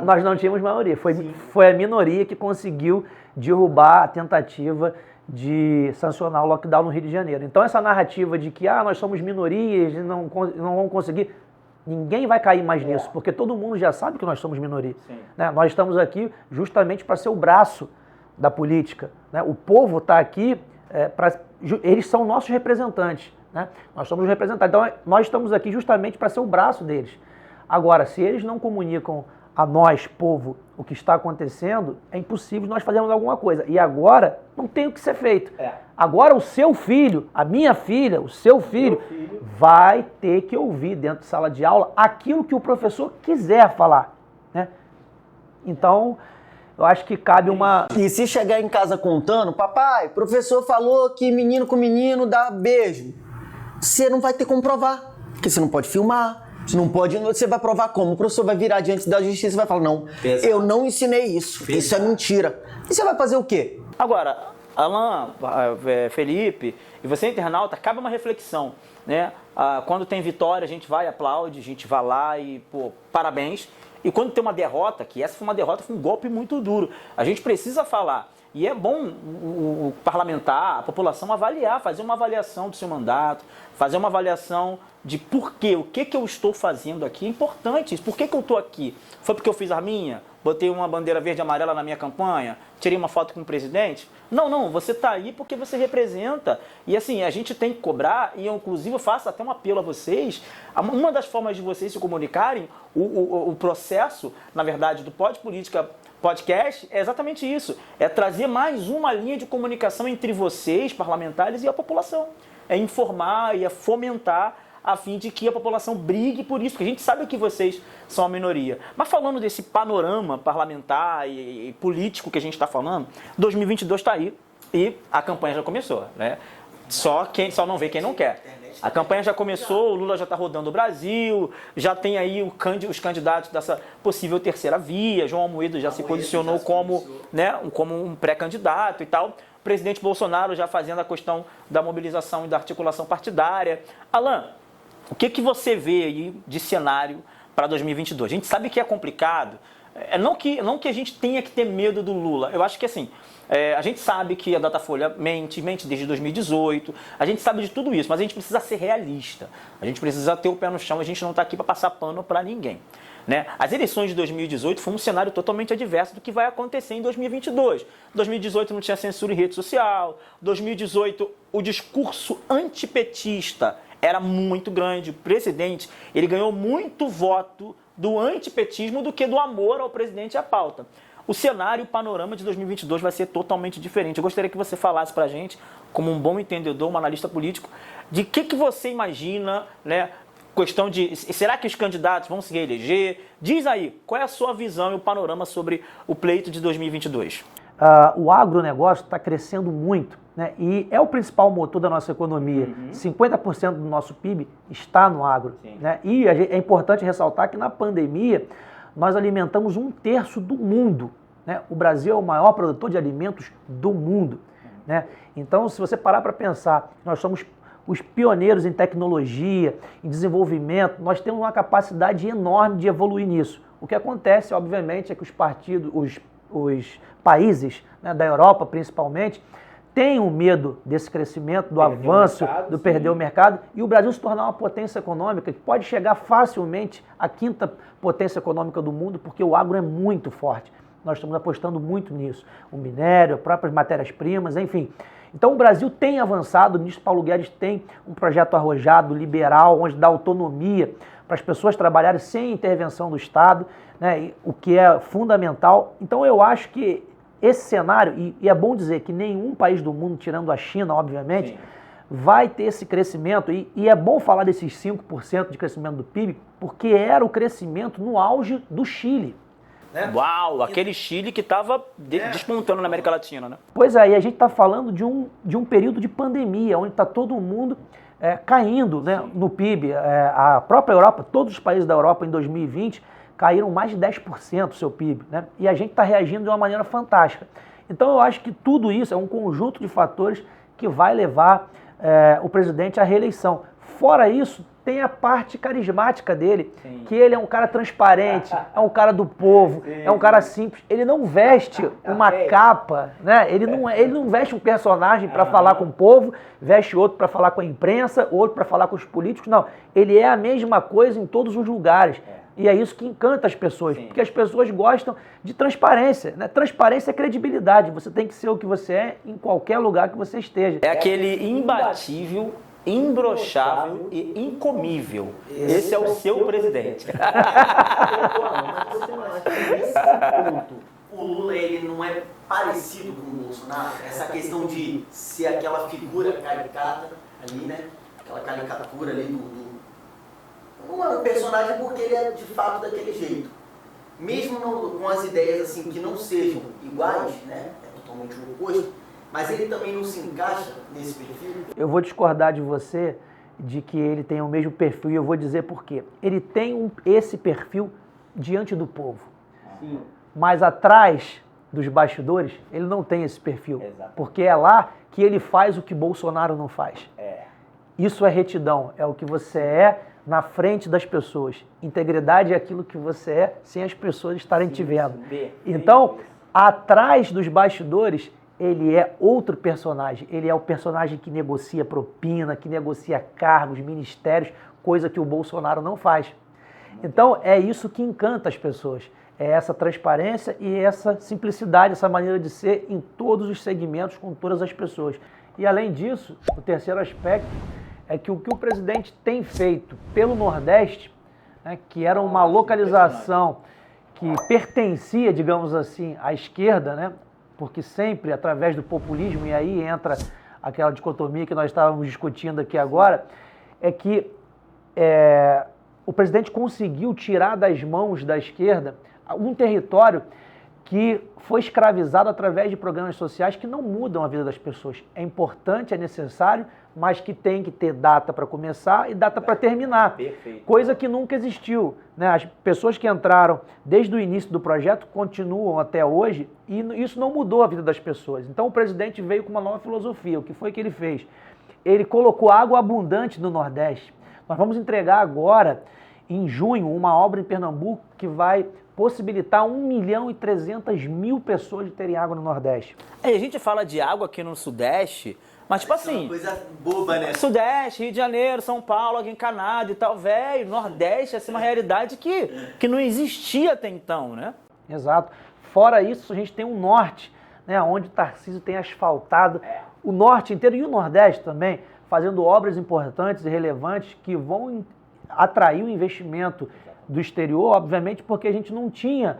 Nós não tínhamos maioria. Foi a minoria que conseguiu derrubar a tentativa de sancionar o lockdown no Rio de Janeiro. Então essa narrativa de que nós somos minorias e não vamos conseguir, ninguém vai cair mais nisso, porque todo mundo já sabe que nós somos minoria. Né? Nós estamos aqui justamente para ser o braço da política. Né? O povo está aqui, eles são nossos representantes. Né? Nós somos os representantes. Então, nós estamos aqui justamente para ser o braço deles. Agora, se eles não comunicam a nós, povo, o que está acontecendo, é impossível nós fazermos alguma coisa. E agora, não tem o que ser feito. Agora, o seu filho, a minha filha, o seu filho, vai ter que ouvir dentro de sala de aula aquilo que o professor quiser falar. Né? Então, eu acho que cabe uma... E se chegar em casa contando, papai, o professor falou que menino com menino dá beijo. você não vai ter como provar. Porque você não pode filmar, você não pode... Você vai provar como? O professor vai virar diante da justiça e vai falar, não, eu não ensinei isso, isso é mentira. E você vai fazer o quê? Agora, Alan, Felipe, e você internauta, cabe uma reflexão, né? Quando tem vitória, a gente vai, aplaude, a gente vai lá e, pô, parabéns. E quando tem uma derrota, que essa foi uma derrota, foi um golpe muito duro, a gente precisa falar. E é bom o parlamentar, a população avaliar, fazer uma avaliação do seu mandato, fazer uma avaliação de por quê, o que eu estou fazendo aqui. É importante isso. Por que eu estou aqui? Foi porque eu fiz a minha? Botei uma bandeira verde e amarela na minha campanha? Tirei uma foto com o presidente? Não, você está aí porque você representa. E assim, a gente tem que cobrar, e eu inclusive faço até um apelo a vocês. Uma das formas de vocês se comunicarem, o processo, na verdade, do Pod Política Podcast é exatamente isso. É trazer mais uma linha de comunicação entre vocês, parlamentares, e a população. É informar e é fomentar a fim de que a população brigue por isso, porque a gente sabe que vocês são a minoria. Mas falando desse panorama parlamentar e político que a gente está falando, 2022 está aí e a campanha já começou, né? Só não vê quem não quer. A campanha já começou, o Lula já está rodando o Brasil, já tem aí os candidatos dessa possível terceira via, João Amoedo já se posicionou como um pré-candidato e tal. O presidente Bolsonaro já fazendo a questão da mobilização e da articulação partidária. Alan, o que você vê aí de cenário para 2022? A gente sabe que é complicado. Não que a gente tenha que ter medo do Lula. Eu acho que assim, a gente sabe que a Datafolha mente desde 2018. A gente sabe de tudo isso, mas a gente precisa ser realista. A gente precisa ter o pé no chão. A gente não está aqui para passar pano para ninguém. Né? As eleições de 2018 foi um cenário totalmente adverso do que vai acontecer em 2022. 2018 não tinha censura em rede social. 2018 o discurso antipetista era muito grande. O presidente ele ganhou muito voto do antipetismo do que do amor ao presidente e à pauta. O cenário, o panorama de 2022 vai ser totalmente diferente. Eu gostaria que você falasse pra gente, como um bom entendedor, um analista político, de que você imagina, né? Questão de, será que os candidatos vão se reeleger? Diz aí, qual é a sua visão e o panorama sobre o pleito de 2022? O agronegócio está crescendo muito, né? E é o principal motor da nossa economia. 50% do nosso PIB está no agro. Né? E é importante ressaltar que na pandemia nós alimentamos 1/3 do mundo. Né? O Brasil é o maior produtor de alimentos do mundo. Né? Então, se você parar para pensar, nós somos os pioneiros em tecnologia, em desenvolvimento, nós temos uma capacidade enorme de evoluir nisso. O que acontece, obviamente, é que os países, né, da Europa principalmente, têm um medo desse crescimento, do avanço, do perder o mercado, e o Brasil se tornar uma potência econômica que pode chegar facilmente à 5ª potência econômica do mundo, porque o agro é muito forte. Nós estamos apostando muito nisso. O minério, as próprias matérias-primas, enfim. Então o Brasil tem avançado, o ministro Paulo Guedes tem um projeto arrojado, liberal, onde dá autonomia para as pessoas trabalharem sem intervenção do Estado, né, o que é fundamental. Então eu acho que esse cenário, e é bom dizer que nenhum país do mundo, tirando a China, obviamente, sim, vai ter esse crescimento, e é bom falar desses 5% de crescimento do PIB, porque era o crescimento no auge do Chile. Né? Uau, aquele Chile que estava despontando na América Latina, né? Pois é, e a gente está falando de um período de pandemia, onde está todo mundo caindo, né, no PIB. A própria Europa, todos os países da Europa em 2020 caíram mais de 10% do seu PIB, né? E a gente está reagindo de uma maneira fantástica. Então eu acho que tudo isso é um conjunto de fatores que vai levar o presidente à reeleição. Fora isso, tem a parte carismática dele, sim, que ele é um cara transparente, é um cara do povo, sim, é um cara simples. Ele não veste uma capa, né? Ele não veste um personagem para falar com o povo, veste outro para falar com a imprensa, outro para falar com os políticos. Não, ele é a mesma coisa em todos os lugares. E é isso que encanta as pessoas, sim, porque as pessoas gostam de transparência, né? Transparência é credibilidade. Você tem que ser o que você é em qualquer lugar que você esteja. É aquele imbatível, imbrochável e incomível. Esse é o seu presidente. Mas você não acha que nesse ponto o Lula ele não é parecido com o Bolsonaro? Essa questão de ser aquela figura caricata ali, né? Aquela caricatura ali do um personagem, porque ele é de fato daquele jeito. Mesmo com as ideias assim que não sejam iguais, né? É totalmente o oposto. Mas ele também não se encaixa nesse perfil? Eu vou discordar de você de que ele tem o mesmo perfil, e eu vou dizer por quê. Ele tem esse perfil diante do povo. Sim. Mas atrás dos bastidores, ele não tem esse perfil. Exato. Porque é lá que ele faz o que Bolsonaro não faz. Isso é retidão, é o que você é na frente das pessoas. Integridade é aquilo que você é sem as pessoas estarem te vendo. Então, atrás dos bastidores, ele é outro personagem. Ele é o personagem que negocia propina, que negocia cargos, ministérios, coisa que o Bolsonaro não faz. Então, é isso que encanta as pessoas. É essa transparência e essa simplicidade, essa maneira de ser em todos os segmentos, com todas as pessoas. E, além disso, o terceiro aspecto é que o presidente tem feito pelo Nordeste, né, que era uma localização que pertencia, digamos assim, à esquerda, né, porque sempre através do populismo, e aí entra aquela dicotomia que nós estávamos discutindo aqui agora, é que o presidente conseguiu tirar das mãos da esquerda um território que foi escravizado através de programas sociais que não mudam a vida das pessoas. É importante, é necessário, mas que tem que ter data para começar e data para terminar. Perfeito. Coisa que nunca existiu, né? As pessoas que entraram desde o início do projeto continuam até hoje e isso não mudou a vida das pessoas. Então o presidente veio com uma nova filosofia. O que foi que ele fez? Ele colocou água abundante no Nordeste. Nós vamos entregar agora, em junho, uma obra em Pernambuco que vai possibilitar 1.300.000 pessoas de terem água no Nordeste. A gente fala de água aqui no Sudeste, mas tipo assim... É uma coisa boba, né? Sudeste, Rio de Janeiro, São Paulo, aqui em Canadá e tal, velho, Nordeste, essa é uma realidade que não existia até então, né? Exato. Fora isso, a gente tem o Norte, né, onde Tarcísio tem asfaltado o Norte inteiro e o Nordeste também, fazendo obras importantes e relevantes que vão atrair o investimento do exterior, obviamente, porque a gente não tinha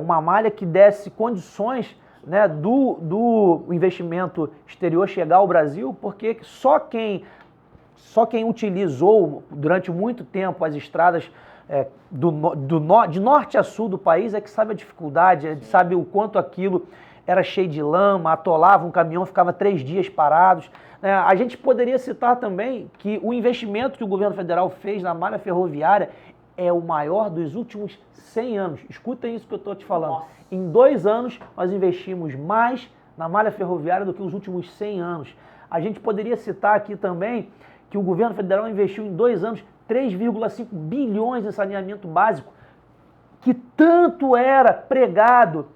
uma malha que desse condições, né, do investimento exterior chegar ao Brasil, porque só quem utilizou durante muito tempo as estradas de norte a sul do país é que sabe a dificuldade, sabe o quanto aquilo era cheio de lama, atolava um caminhão, ficava 3 dias parados. A gente poderia citar também que o investimento que o governo federal fez na malha ferroviária é o maior dos últimos 100 anos. Escutem isso que eu estou te falando. Nossa. Em 2 anos, nós investimos mais na malha ferroviária do que os últimos 100 anos. A gente poderia citar aqui também que o governo federal investiu em 2 anos 3,5 bilhões em saneamento básico, que tanto era pregado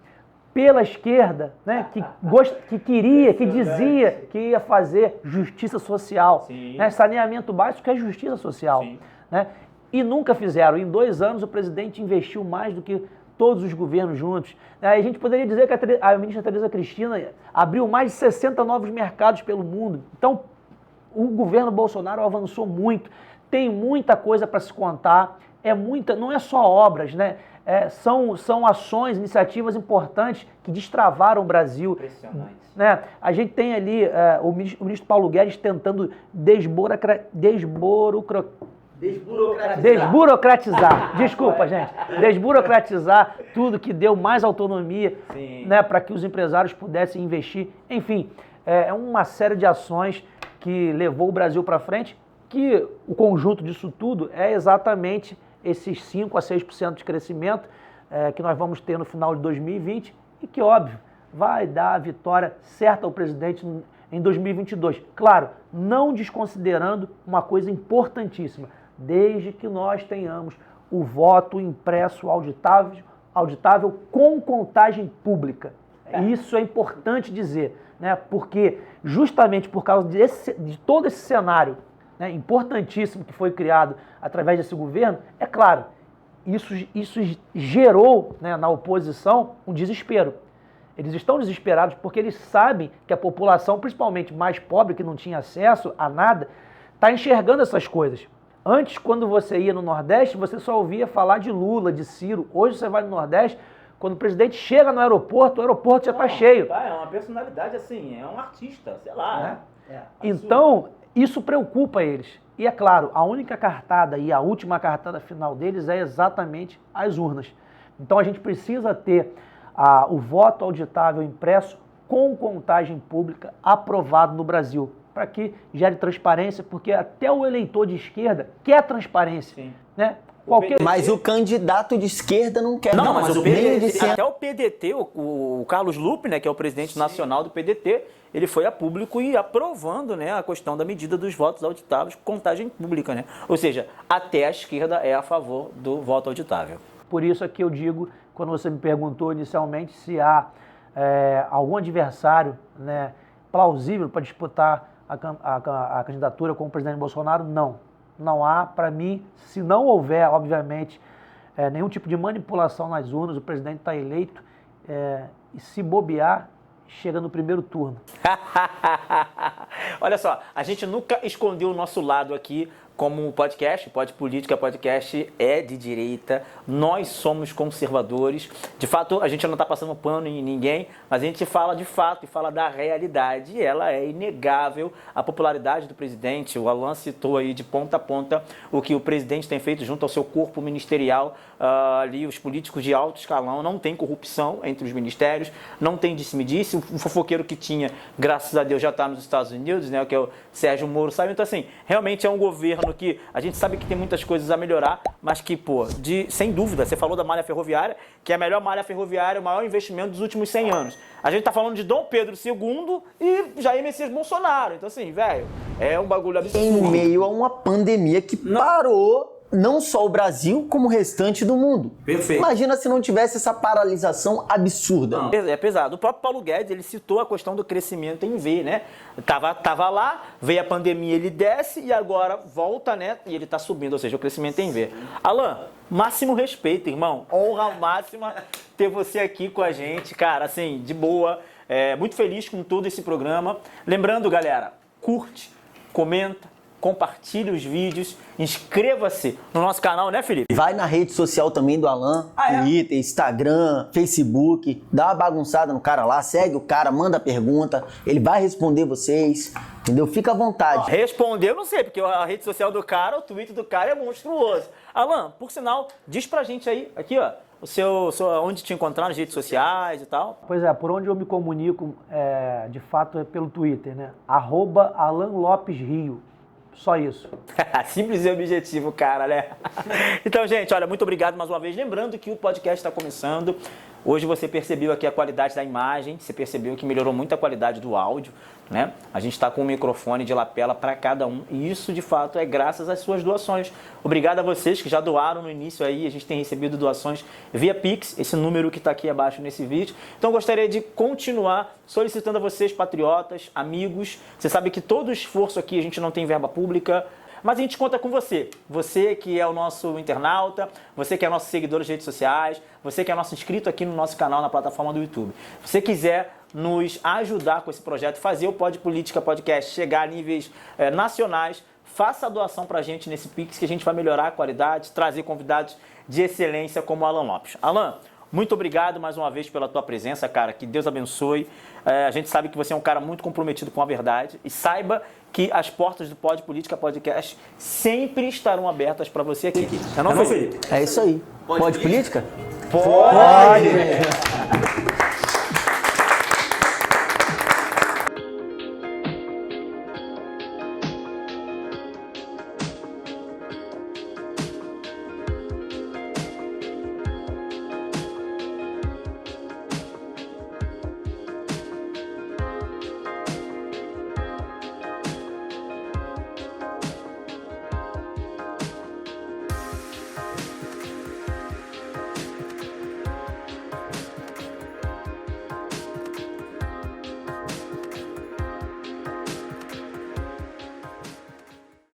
pela esquerda, né, que queria, que dizia que ia fazer justiça social. Né, saneamento básico é justiça social. Né? E nunca fizeram. Em 2 anos, o presidente investiu mais do que todos os governos juntos. A gente poderia dizer que a ministra Tereza Cristina abriu mais de 60 novos mercados pelo mundo. Então, o governo Bolsonaro avançou muito. Tem muita coisa para se contar. Não é só obras, né? São ações, iniciativas importantes que destravaram o Brasil. Impressionante. Né? A gente tem ali o ministro Paulo Guedes tentando desburocratizar. Desculpa, gente. Desburocratizar tudo que deu mais autonomia, né, para que os empresários pudessem investir. Enfim, é uma série de ações que levou o Brasil para frente, que o conjunto disso tudo é exatamente esses 5% a 6% de crescimento que nós vamos ter no final de 2020 e que, óbvio, vai dar a vitória certa ao presidente em 2022. Claro, não desconsiderando uma coisa importantíssima, desde que nós tenhamos o voto impresso auditável com contagem pública. Isso é importante dizer, né? Porque justamente por causa de todo esse cenário, né, importantíssimo que foi criado através desse governo, é claro, isso gerou, né, na oposição um desespero. Eles estão desesperados porque eles sabem que a população, principalmente mais pobre, que não tinha acesso a nada, está enxergando essas coisas. Antes, quando você ia no Nordeste, você só ouvia falar de Lula, de Ciro. Hoje você vai no Nordeste, quando o presidente chega no aeroporto, o aeroporto já está cheio. É uma personalidade assim, é um artista, sei lá. Né? Então, isso preocupa eles. E é claro, a única cartada e a última cartada final deles é exatamente as urnas. Então a gente precisa ter o voto auditável impresso com contagem pública aprovado no Brasil, para que gere transparência, porque até o eleitor de esquerda quer transparência. Sim. Né? Mas o candidato de esquerda não quer. Não, mas o meio de PDT, centro. até o PDT, o Carlos Lupe, né, que é o presidente nacional do PDT, ele foi a público e aprovando, né, a questão da medida dos votos auditáveis com contagem pública, né? Ou seja, até a esquerda é a favor do voto auditável. Por isso é que eu digo, quando você me perguntou inicialmente se há algum adversário, né, plausível para disputar a candidatura com o presidente Bolsonaro, não há. Para mim, se não houver, obviamente, nenhum tipo de manipulação nas urnas, o presidente está eleito e se bobear, chega no primeiro turno. Olha só, a gente nunca escondeu o nosso lado aqui como podcast, Pode Política Podcast é de direita, nós somos conservadores. De fato, a gente não está passando pano em ninguém, mas a gente fala de fato e fala da realidade, e ela é inegável. A popularidade do presidente, o Alan citou aí de ponta a ponta o que o presidente tem feito junto ao seu corpo ministerial, ali os políticos de alto escalão, não tem corrupção entre os ministérios, não tem disse-me-disse, o fofoqueiro que tinha, graças a Deus, já está nos Estados Unidos, né, que é o Sérgio Moro, sabe? Então, assim, realmente é um governo que a gente sabe que tem muitas coisas a melhorar, mas que, sem dúvida, você falou da malha ferroviária, que é a melhor malha ferroviária, o maior investimento dos últimos 100 anos. A gente tá falando de Dom Pedro II e Jair Messias Bolsonaro. Então, assim, velho, é um bagulho absurdo. Em meio a uma pandemia que parou não só o Brasil, como o restante do mundo. Perfeito. Imagina se não tivesse essa paralisação absurda. Não. É pesado. O próprio Paulo Guedes, ele citou a questão do crescimento em V, né? Tava lá, veio a pandemia, ele desce e agora volta, né? E ele tá subindo, ou seja, o crescimento em V. Alan, máximo respeito, irmão. Honra máxima ter você aqui com a gente, cara, assim, de boa. Muito feliz com todo esse programa. Lembrando, galera, curte, comenta, compartilhe os vídeos, inscreva-se no nosso canal, né, Felipe? Vai na rede social também do Alan, Twitter, Instagram, Facebook, dá uma bagunçada no cara lá, segue o cara, manda pergunta, ele vai responder vocês, entendeu? Fica à vontade. Responder eu não sei, porque a rede social do cara, o Twitter do cara é monstruoso. Alan, por sinal, diz pra gente aí, aqui ó, onde te encontrar nas redes sociais e tal. Pois é, por onde eu me comunico, de fato, é pelo Twitter, né? @AlanLopesRio. Só isso. Simples e objetivo, cara, né? Então, gente, olha, muito obrigado mais uma vez. Lembrando que o podcast está começando. Hoje você percebeu aqui a qualidade da imagem, você percebeu que melhorou muito a qualidade do áudio, né? A gente está com um microfone de lapela para cada um e isso, de fato, é graças às suas doações. Obrigado a vocês que já doaram no início aí, a gente tem recebido doações via Pix, esse número que está aqui abaixo nesse vídeo. Então, gostaria de continuar solicitando a vocês, patriotas, amigos. Você sabe que todo esforço aqui, a gente não tem verba pública, mas a gente conta com você. Você que é o nosso internauta, você que é nosso seguidor nas redes sociais, você que é nosso inscrito aqui no nosso canal na plataforma do YouTube. Se você quiser nos ajudar com esse projeto, fazer o Pode Política Podcast chegar a níveis nacionais, faça a doação pra gente nesse Pix que a gente vai melhorar a qualidade, trazer convidados de excelência como o Alan Lopes. Alan, muito obrigado mais uma vez pela tua presença, cara. Que Deus abençoe. A gente sabe que você é um cara muito comprometido com a verdade. E saiba que as portas do Pode Política Podcast sempre estarão abertas para você aqui. Não, Felipe? É isso aí. Pode política? Pode!